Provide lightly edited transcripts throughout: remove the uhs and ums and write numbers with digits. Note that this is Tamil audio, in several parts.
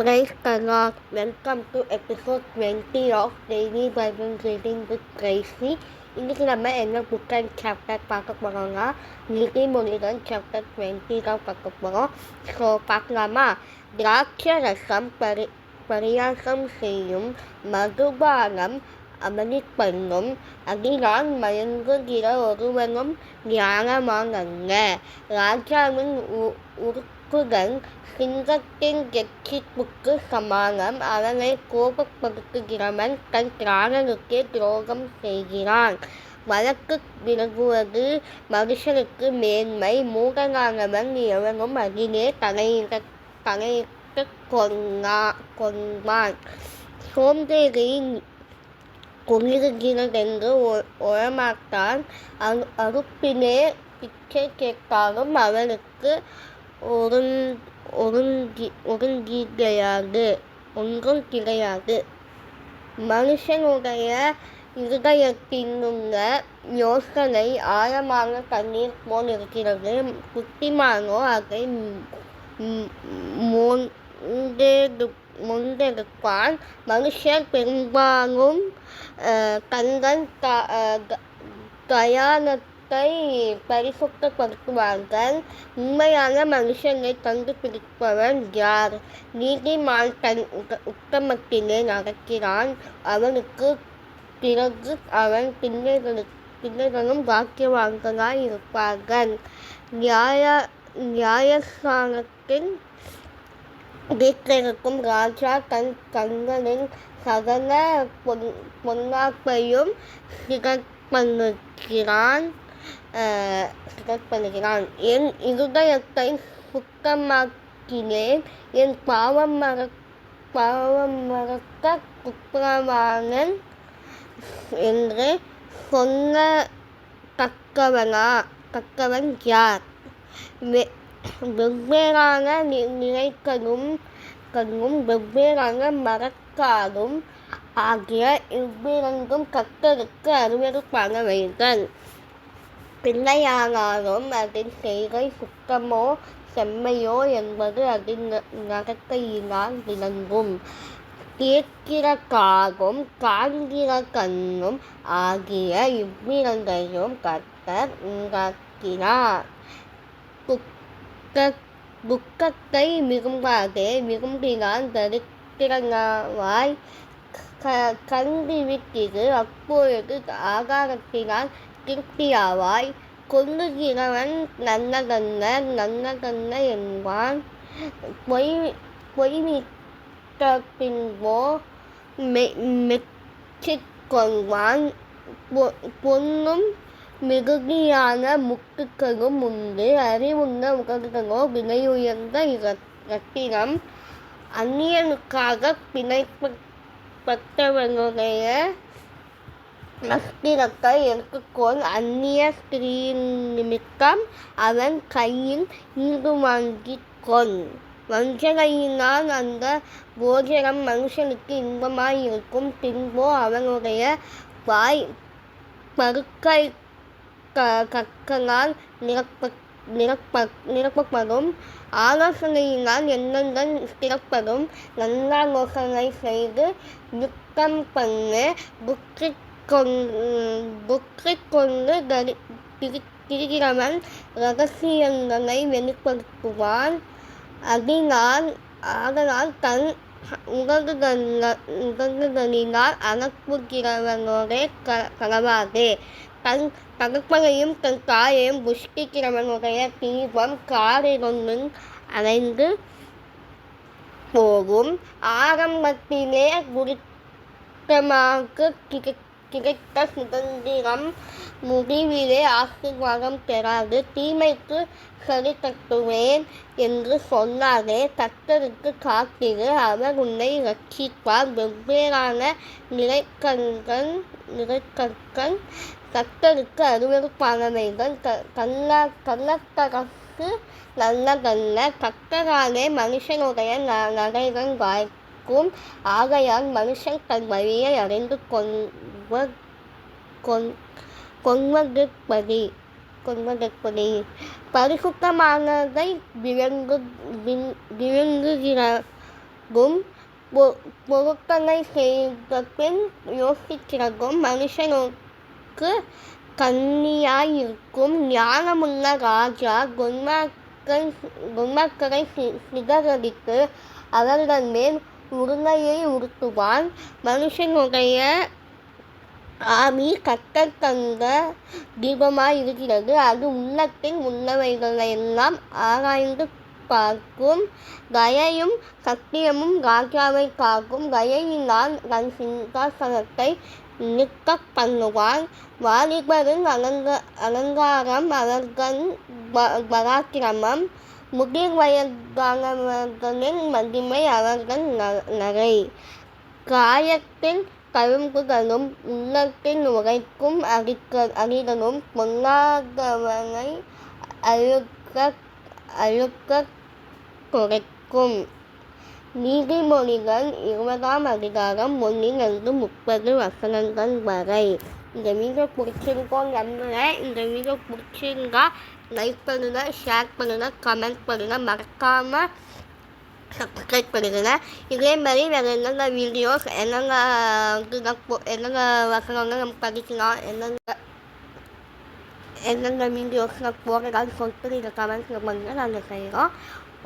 Praise the Lord. Welcome to episode 20 of Daily Bible Reading with Tracy. இன்னைக்கு நம்ம என்ன புக் அண்ட் சாப்டர் பார்க்க போகிறோம்னா நீதிமொழிகள் சாப்டர் 20 தான் பார்க்க போகிறோம். ஸோ பார்க்கலாமா? திராட்சை ரசம் பரியாசம் செய்யும், மதுபானம் அமளிப்பண்ணும், அதனால் மயங்குகிற ஒருவனும் ஞானமானல்ல. ராஜாவின் உறுப்புகள் சிங்கத்தின் கெர்ச்சிப்புக்கு சமானம். அவனை கோபப்படுத்துகிறவன் தன் பிராணனுக்கே துரோகம் செய்கிறான். வழக்கு விலகுவது மனுஷனுக்கு மேன்மை. மூடனானவன் எவனும் அதிலே தலையிட்டு கொள்வான். சோம்பேறி குளிர்கிறதென்று உழமாட்டான். அறுப்பிலே பிச்சை கேட்டாலும் அவனுக்கு ஒன்றும் கிடையாது. மனுஷனுடைய இருதயத்திலுள்ள யோசனை ஆழமான தண்ணீர் போல் இருக்கிறது. புத்திமானோ அதை மொண்டெடுப்பான். மனுஷர் பெரும்பாலும் தங்கள் தயானத்தை பரிசுத்தப்படுத்துவார்கள். உண்மையான மனுஷனை கண்டுபிடிப்பவன் யார்? நீதிமான் தன் உத்தமத்திலே நடக்கிறான். அவனுக்கு பிறகு அவன் பிள்ளைகளும் பாக்கியவான்களாய் இருப்பார்கள். நியாயஸ்தானத்தில் வீட்டிலிருக்கும் ராஜா தன் கண்களின் சகல பொன்னாப்பையும் சிகப்பண்ணுகிறான். என் இருதயத்தை சுத்தமாக்கினேன், என் பாவம் மறக்க குற்றவாளன் என்று சொல்ல தக்கவன் யார்? வெவ்வேறான நிலைகளும் வெவ்வேறான மரக்காலும் ஆகிய இவ்விரண்டும் கர்த்தருக்கு அருவருப்பானவைகள். பிள்ளையானாலும் அதன் செய்கை சுத்தமோ செம்மையோ என்பது அதன் நடக்கையினால் விளங்கும். கேட்கிற காதும் காண்கிற கண்ணும் ஆகிய இவ்விரண்டையும் கர்த்தர் உண்டாக்கினார். துக்கத்தை விரும்பினால் தரித்திரனாவாய். கண்டிவிட்டிரு, அப்பொழுது ஆகாரத்தினால் திருப்தியாவாய். கொல்லுகிறவன் நல்லதல்ல என்பான். பொய்மிட்ட பின்போ மெச்சிக் கொள்வான். பொன்னும் மிகுதியான முத்துக்களும் உண்டு. அறிவுள்ள உதடுகளோ விலையுயர்ந்த இரத்தினம். அந்நியனுக்காக பிணைப்பட்டவனுடைய வஸ்திரத்தை எடுத்துக்கொள். அந்நிய ஸ்திரீயின் நிமித்தம் அவன் கையில் ஈடு வாங்கிக் கொள். வஞ்சனையினால் அந்த போஜனம் மனுஷனுக்கு இன்பமாயிருக்கும். பின்போ அவனுடைய வாய் பருக்கை கற்களால் நிரப்பப்படும். ஆலோசனையினால் எண்ணங்கள் ஸ்திரப்படும். நல்லாலோசனை செய்து யுத்தம் பண்ணு. புற்றி கொண்டு திரிகிறவன் இரகசியங்களை வெளிப்படுத்துவான். ஆதலால் தன் உதடுகளினால் அனுப்புகிறவனோடே கலவாதே. தன் தகப்பனையும் தன் தாயையும் புஷ்டிக்கிறவனுடைய தீபம் காரிருளில் அணைந்து போகும். ஆரம்பத்திலே குறித்தமாக கிடைத்த சுதந்திரம் முடிவிலே ஆசீர்வாதம் பெறாது. தீமைக்கு சரி தட்டுவேன் என்று சொல்லாதே. கர்த்தருக்கு காத்திரு, அவர் உன்னை ரட்சிப்பார். வெவ்வேறான நிலைக்கற்கள் கர்த்தருக்கு அருவருப்பானவைகள். கள்ளத்தரசு நல்லதல்ல. கர்த்தராலே மனுஷனுடைய நடைகள் வாய்க்கும். ஆகையால் மனுஷன் தன் வழியை அறிந்து கொள்வதெப்படி? பரிசுத்தமானதை விழுங்குகிற பொருட்களை செய்த பின் யோசிக்கிறதும் மனுஷனுக்கு கண்ணியாயிருக்கும். ஞானமுள்ள ராஜா குன்மார்க்கரை சிதறடித்து அவர்கள் மேல் உருளையை உருட்டுவான். மனுஷனுடைய ஆவி கர்த்தர் தந்த தீபமாயிருக்கிறது. அது உள்ளத்தில் உள்ளவைகளெல்லாம் ஆராய்ந்து பார்க்கும். தயையும் சத்தியமும் ராஜாவை காக்கும். தயையினால் தன் சிங்காசனத்தை நிற்கப் பண்ணுவான். வாலிபரின் அலங்காரம் அவர்கள் பராக்கிரமம். முதிர் வயதானவர்களின் மகிமை அவர்கள் நரை. காயத்தில் கரும்புகளும் உள்ளத்தில் உரைக்கும் அடிகளும் பொல்லாதவனை அழுக்கக் குறைக்கும். நீதிமொழிகள் 20ஆம் அதிகாரம் 1-30 வசனங்கள் வரை. இந்த வீடியோ பிடிச்சிருக்கோம் நம்புகிறேன். இந்த வீடியோ பிடிச்சிருந்தா லைக் பண்ணுங்க, ஷேர் பண்ணுங்க, கமெண்ட் பண்ணுங்க, மறக்காம சப்ஸ்கிரைப் பண்ணுங்க. இதே மாதிரி வேறு என்னென்ன வீடியோஸ் என்னென்ன வசனங்கள் நம்ம படிக்கலாம், என்னென்ன வீடியோஸ் நான் போடுறதான்னு சொல்லிட்டு இதை கமெண்ட்ஸில் பண்ணுங்க, நாங்கள் செய்கிறோம்.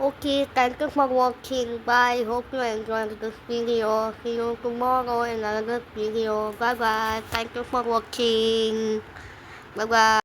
Okay, thank you for watching. Bye. Hope you enjoyed this video. See you tomorrow in another video. Bye bye. Thank you for watching. Bye bye.